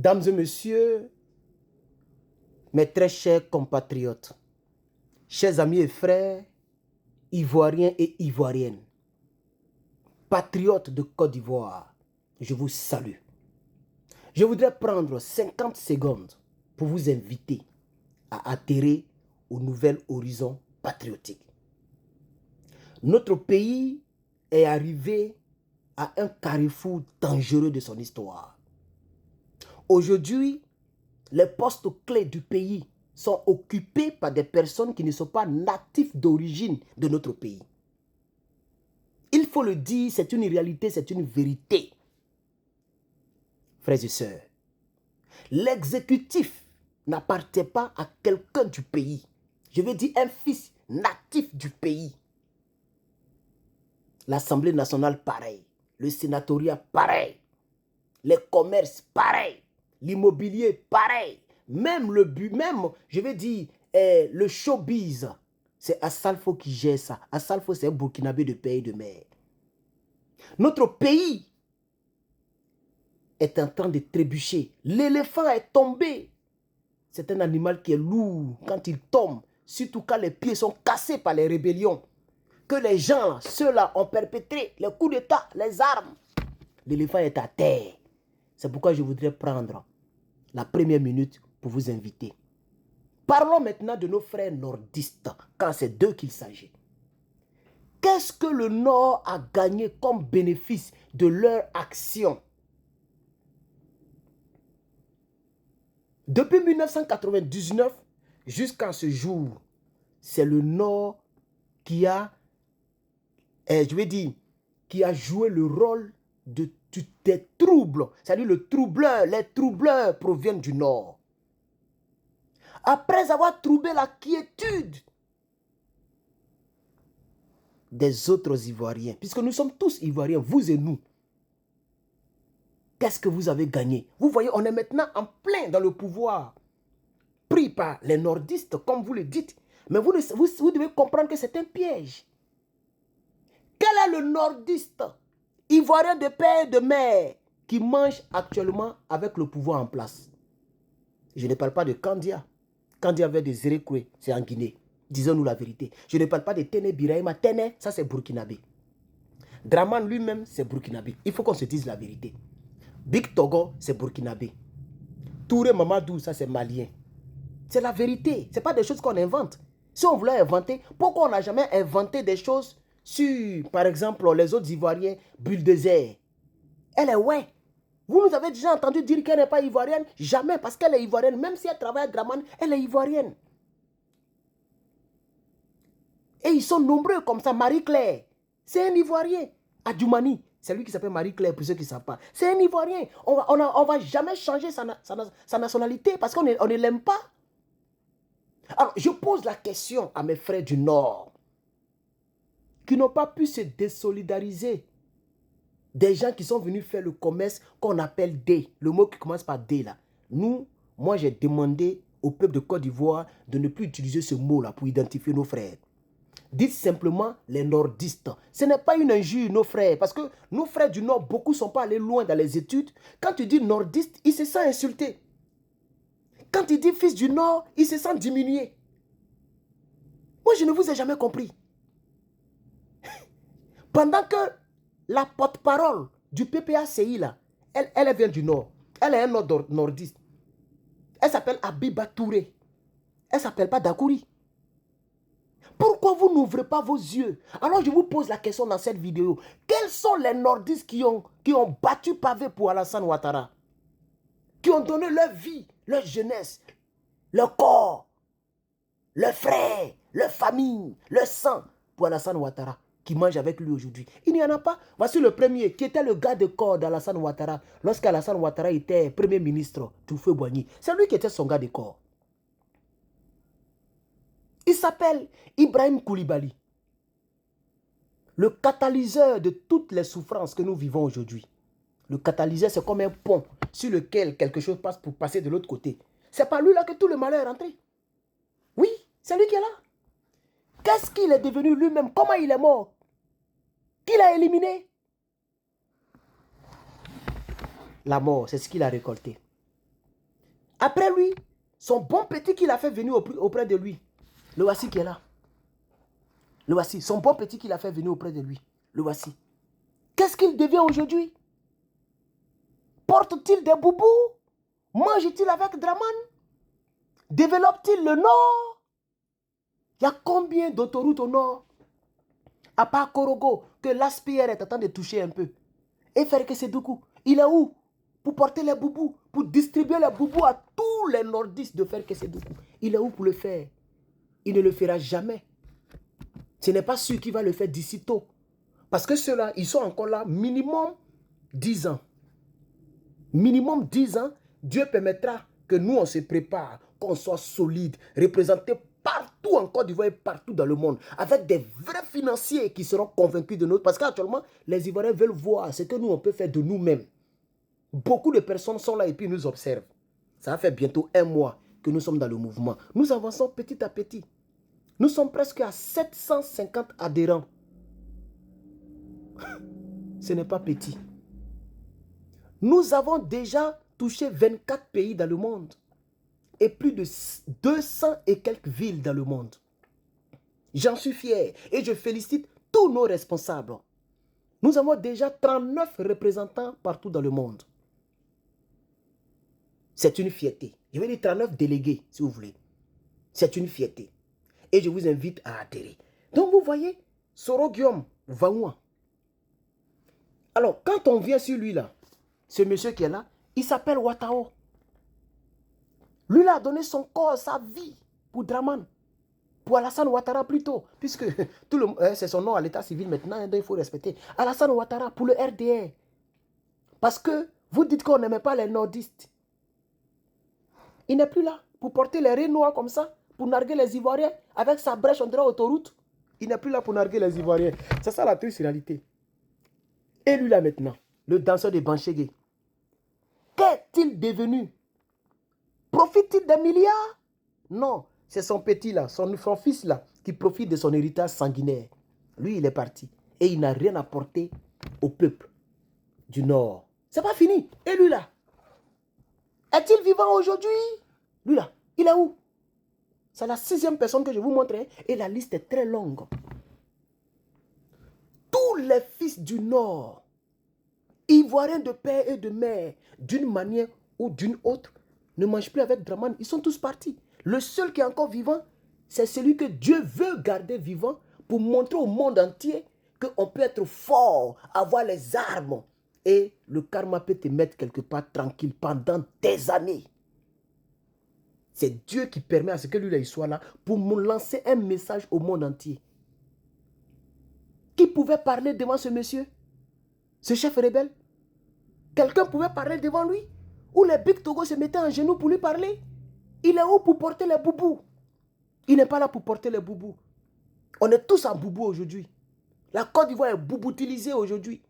Dames et messieurs, mes très chers compatriotes, chers amis et frères, ivoiriens et ivoiriennes, patriotes de Côte d'Ivoire, je vous salue. Je voudrais prendre 50 secondes pour vous inviter à atterrir au nouvel horizon patriotique. Notre pays est arrivé à un carrefour dangereux de son histoire. Aujourd'hui, les postes clés du pays sont occupés par des personnes qui ne sont pas natifs d'origine de notre pays. Il faut le dire, c'est une réalité, c'est une vérité. Frères et sœurs, l'exécutif n'appartient pas à quelqu'un du pays. Je veux dire un fils natif du pays. L'Assemblée nationale, pareil. Le sénatoriat, pareil. Les commerces, pareil. L'immobilier, pareil. Même je veux dire, le showbiz, c'est Assalfo qui gère ça. Assalfo, c'est un Burkinabé de pays de mer. Notre pays est en train de trébucher. L'éléphant est tombé. C'est un animal qui est lourd quand il tombe, surtout quand les pieds sont cassés par les rébellions. Que les gens, ceux-là, ont perpétré les coups d'État, les armes. L'éléphant est à terre. C'est pourquoi je voudrais prendre la première minute pour vous inviter. Parlons maintenant de nos frères nordistes, quand c'est d'eux qu'il s'agit. Qu'est-ce que le Nord a gagné comme bénéfice de leur action? Depuis 1999 jusqu'à ce jour, c'est le Nord qui a, qui a joué le rôle des troubles. C'est-à-dire les troubleurs proviennent du Nord. Après avoir troublé la quiétude des autres Ivoiriens, puisque nous sommes tous Ivoiriens, vous et nous, qu'est-ce que vous avez gagné? Vous voyez, on est maintenant en plein dans le pouvoir, pris par les nordistes, comme vous le dites. Mais vous devez comprendre que c'est un piège. Quel est le nordiste ivoirien de père et de mère qui mange actuellement avec le pouvoir en place? Je ne parle pas de Kandia. Kandia avait des Zérékoué, c'est en Guinée. Disons-nous la vérité. Je ne parle pas de Téné Biraïma. Téné, ça c'est burkinabé. Draman lui-même, c'est burkinabé. Il faut qu'on se dise la vérité. Big Togo, c'est burkinabé. Touré Mamadou, ça c'est malien. C'est la vérité. Ce n'est pas des choses qu'on invente. Si on voulait inventer, pourquoi on n'a jamais inventé des choses sur, par exemple, les autres Ivoiriens, Bulldozer? Elle est ouais. Vous nous avez déjà entendu dire qu'elle n'est pas ivoirienne? Jamais, parce qu'elle est ivoirienne. Même si elle travaille à Draman, elle est ivoirienne. Et ils sont nombreux comme ça. Marie-Claire, c'est un Ivoirien. Adjoumani, c'est lui qui s'appelle Marie-Claire, pour ceux qui ne savent pas. C'est un Ivoirien. On va jamais changer sa nationalité parce qu'on ne l'aime pas. Alors, je pose la question à mes frères du Nord qui n'ont pas pu se désolidariser des gens qui sont venus faire le commerce qu'on appelle D. Le mot qui commence par D là. Moi j'ai demandé au peuple de Côte d'Ivoire de ne plus utiliser ce mot-là pour identifier nos frères. Dites simplement les nordistes. Ce n'est pas une injure, nos frères, parce que nos frères du Nord, beaucoup ne sont pas allés loin dans les études. Quand tu dis nordiste, ils se sentent insultés. Quand tu dis fils du Nord, ils se sentent diminués. Moi, je ne vous ai jamais compris. Pendant que la porte-parole du PPACI, là, elle vient du Nord. Elle est un nordiste. Elle s'appelle Abiba Touré. Elle ne s'appelle pas Dakouri. Pourquoi vous n'ouvrez pas vos yeux? Alors je vous pose la question dans cette vidéo. Quels sont les nordistes qui ont battu pavé pour Alassane Ouattara? Qui ont donné leur vie, leur jeunesse, leur corps, leur frère, leur famille, leur sang pour Alassane Ouattara, qui mange avec lui aujourd'hui? Il n'y en a pas. Voici le premier, qui était le gars de corps d'Alassane Ouattara, lorsqu'Alassane Ouattara était premier ministre du Feu Boigny. C'est lui qui était son gars de corps. Il s'appelle Ibrahim Koulibaly. Le catalyseur de toutes les souffrances que nous vivons aujourd'hui. Le catalyseur, c'est comme un pont sur lequel quelque chose passe pour passer de l'autre côté. C'est par lui là que tout le malheur est rentré. Oui, c'est lui qui est là. Qu'est-ce qu'il est devenu lui-même? Comment il est mort? Qui l'a éliminé? La mort, c'est ce qu'il a récolté. Après lui, son bon petit qu'il a fait venir auprès de lui. Le voici qui est là. Le voici. Son bon petit qu'il a fait venir auprès de lui. Le voici. Qu'est-ce qu'il devient aujourd'hui? Porte-t-il des boubous? Mange-t-il avec Draman? Développe-t-il le nord? Il y a combien d'autoroutes au nord? À part Korogo, que l'ASPR est en train de toucher un peu. Et faire que c'est Doukou. Il est où? Pour porter les boubous, pour distribuer les boubous à tous les nordistes de faire que c'est Doukou. Il est où pour le faire? Il ne le fera jamais. Ce n'est pas sûr qu'il va le faire d'ici tôt. Parce que ceux-là, ils sont encore là minimum 10 ans. Minimum 10 ans, Dieu permettra que nous, on se prépare, qu'on soit solide, représenté partout en Côte d'Ivoire et partout dans le monde, avec des vrais financiers qui seront convaincus de nous. Parce qu'actuellement, les Ivoiriens veulent voir ce que nous, on peut faire de nous-mêmes. Beaucoup de personnes sont là et puis nous observent. Ça fait bientôt 1 mois que nous sommes dans le mouvement. Nous avançons petit à petit. Nous sommes presque à 750 adhérents. Ce n'est pas petit. Nous avons déjà touché 24 pays dans le monde et plus de 200 et quelques villes dans le monde. J'en suis fier et je félicite tous nos responsables. Nous avons déjà 39 représentants partout dans le monde. C'est une fierté. Je vais dire 39 délégués, si vous voulez. C'est une fierté. Et je vous invite à adhérer. Donc vous voyez, Soro Guillaume Vaouan. Alors, quand on vient sur lui là, ce monsieur qui est là, il s'appelle Ouattao. Lui, il a donné son corps, sa vie pour Draman. Pour Alassane Ouattara plutôt. Puisque c'est son nom à l'état civil maintenant, donc il faut respecter. Alassane Ouattara pour le RDR. Parce que vous dites qu'on n'aimait pas les nordistes. Il n'est plus là pour porter les raies noirs comme ça, pour narguer les Ivoiriens avec sa brèche, on dirait autoroute. Il n'est plus là pour narguer les Ivoiriens. C'est ça la triste réalité. Et lui là maintenant, le danseur de Banchégé. Qu'est-il devenu? Profite-t-il des milliards? Non, c'est son petit là, son fils là, qui profite de son héritage sanguinaire. Lui, il est parti. Et il n'a rien apporté au peuple du Nord. C'est pas fini. Et lui là? Est-il vivant aujourd'hui? Lui là, il est où? C'est la 6e personne que je vous montre. Et la liste est très longue. Tous les fils du Nord, Ivoiriens de père et de mère, d'une manière ou d'une autre, ne mangent plus avec Draman. Ils sont tous partis. Le seul qui est encore vivant, c'est celui que Dieu veut garder vivant pour montrer au monde entier qu'on peut être fort, avoir les armes. Et le karma peut te mettre quelque part tranquille pendant des années. C'est Dieu qui permet à ce que lui-là il soit là pour me lancer un message au monde entier. Qui pouvait parler devant ce monsieur? Ce chef rebelle? Quelqu'un pouvait parler devant lui? Ou les Big Togo se mettaient en genoux pour lui parler? Il est où pour porter les boubous? Il n'est pas là pour porter les boubous. On est tous en boubou aujourd'hui. La Côte d'Ivoire est boubou-utilisée aujourd'hui.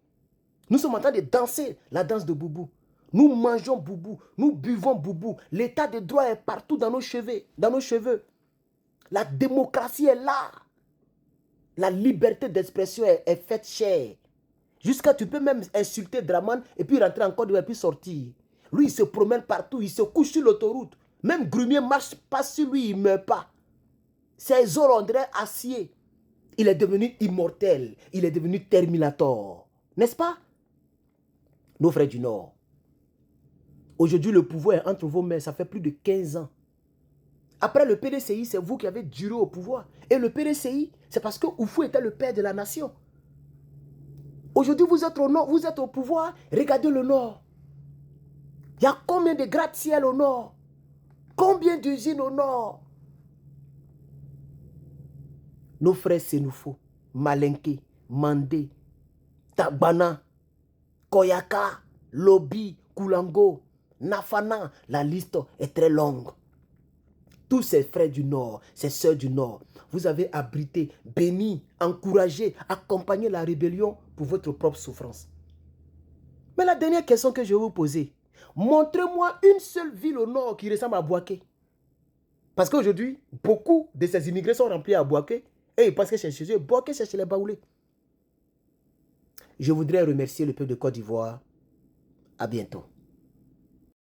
Nous sommes en train de danser la danse de boubou. Nous mangeons boubou, nous buvons boubou. L'état de droit est partout dans nos cheveux. La démocratie est là. La liberté d'expression est faite chère. Jusqu'à tu peux même insulter Draman et puis rentrer en Côte d'Ivoire et puis sortir. Lui, il se promène partout, il se couche sur l'autoroute. Même Grumier marche pas sur lui, il ne meurt pas. Ses os, on dirait acier. Il est devenu immortel. Il est devenu Terminator. N'est-ce pas? Nos frères du Nord. Aujourd'hui, le pouvoir est entre vos mains. Ça fait plus de 15 ans. Après le PDCI, c'est vous qui avez duré au pouvoir. Et le PDCI, c'est parce que Oufou était le père de la nation. Aujourd'hui, vous êtes au nord, vous êtes au pouvoir. Regardez le nord. Il y a combien de gratte-ciel au nord? Combien d'usines au nord? Nos frères Sénoufo, Malenke, Mandé, Tagbana, Koyaka, Lobi, Koulango, Nafana, la liste est très longue. Tous ces frères du Nord, ces sœurs du Nord, vous avez abrité, béni, encouragé, accompagné la rébellion pour votre propre souffrance. Mais la dernière question que je vais vous poser, montrez-moi une seule ville au Nord qui ressemble à Bouaké. Parce qu'aujourd'hui, beaucoup de ces immigrés sont remplis à Bouaké et ils pensent que c'est chez eux. Bouaké, c'est chez les Baoulés. Je voudrais remercier le peuple de Côte d'Ivoire. À bientôt.